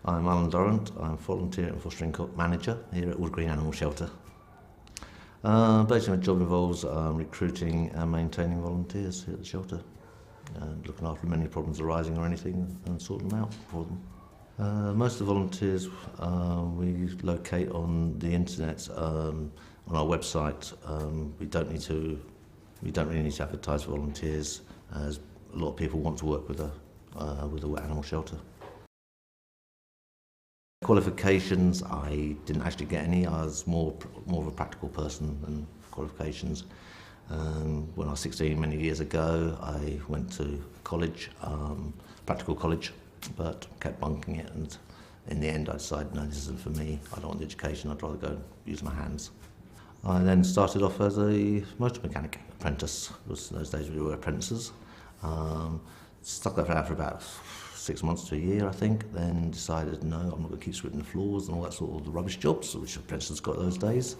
I'm Alan Durrant. I'm volunteer and fostering manager here at Wood Green Animal Shelter. Basically, my job involves recruiting and maintaining volunteers here at the shelter, and looking after many problems arising or anything and sorting them out for them. Most of the volunteers we locate on the internet, on our website. We don't really need to advertise for volunteers, as a lot of people want to work with a animal shelter. Qualifications, I didn't actually get any. I was more of a practical person than qualifications. When I was 16, many years ago, I went to college, practical college, but kept bunking it, and in the end I decided, no, this isn't for me. I don't want the education, I'd rather go and use my hands. I then started off as a motor mechanic apprentice. Those days we were apprentices. Stuck that out for about 6 months to a year, I think, then decided, no, I'm not going to keep sweeping the floors and all that sort of the rubbish jobs, which apprentices got those days.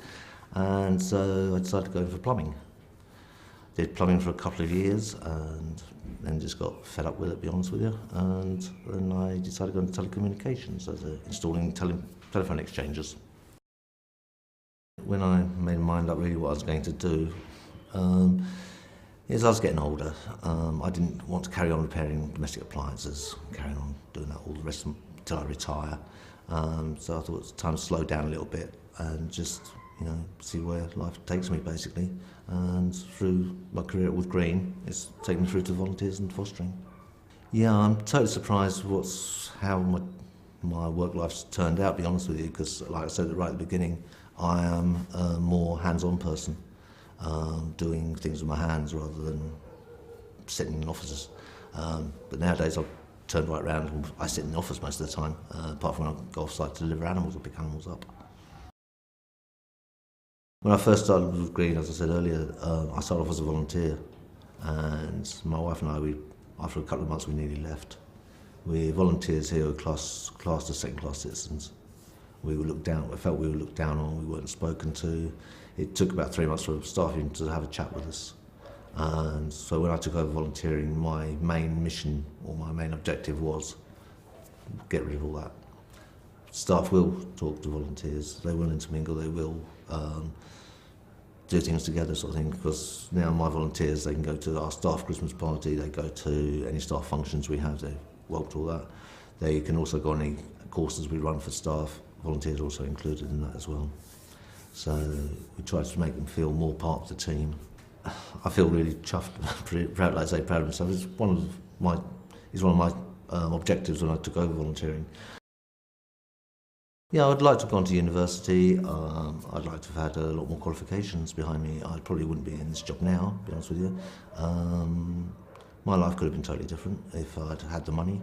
And so I decided to go for plumbing. Did plumbing for a couple of years and then just got fed up with it, to be honest with you. And then I decided to go into telecommunications, as installing telephone exchanges. When I made my mind up really what I was going to do, as I was getting older, I didn't want to carry on repairing domestic appliances, carrying on doing that all the rest until I retire. So I thought it was time to slow down a little bit and just, see where life takes me, basically. And through my career at Wood Green, it's taken me through to volunteers and fostering. Yeah, I'm totally surprised how my work life's turned out, to be honest with you, because, like I said right at the beginning, I am a more hands-on person. Doing things with my hands rather than sitting in offices. But nowadays I've turned right around and I sit in the office most of the time, apart from when I go off-site to deliver animals or pick animals up. When I first started with Green, as I said earlier, I started off as a volunteer, and my wife and I, after a couple of months, we nearly left. We volunteers here were classed as second-class citizens. We were looked down. I felt we were looked down on. We weren't spoken to. It took about 3 months for staff even to have a chat with us. And so when I took over volunteering, my main mission or my main objective was get rid of all that. Staff will talk to volunteers. They will intermingle. They will do things together, sort of thing. Because now my volunteers, they can go to our staff Christmas party. They go to any staff functions we have. They welcome to all that. They can also go on any courses we run for staff. Volunteers are also included in that as well. So we try to make them feel more part of the team. I feel really chuffed, proud, like I say, proud of myself. It's one of my objectives when I took over volunteering. Yeah, I'd like to have gone to university. I'd like to have had a lot more qualifications behind me. I probably wouldn't be in this job now, to be honest with you. My life could have been totally different if I'd had the money,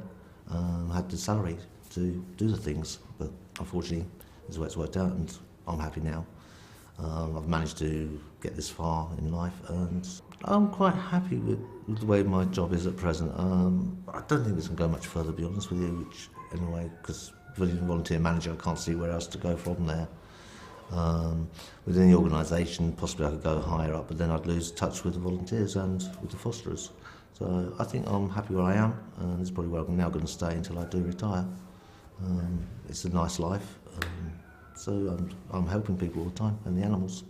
had the salary to do the things. But unfortunately, this is the way it's worked out, and I'm happy now. I've managed to get this far in life, and I'm quite happy with the way my job is at present. I don't think this can go much further, to be honest with you, because being a volunteer manager, I can't see where else to go from there. Within the organisation, possibly I could go higher up, but then I'd lose touch with the volunteers and with the fosterers. So I think I'm happy where I am, and this is probably where I'm now going to stay until I do retire. It's a nice life. So I'm helping people all the time, and the animals.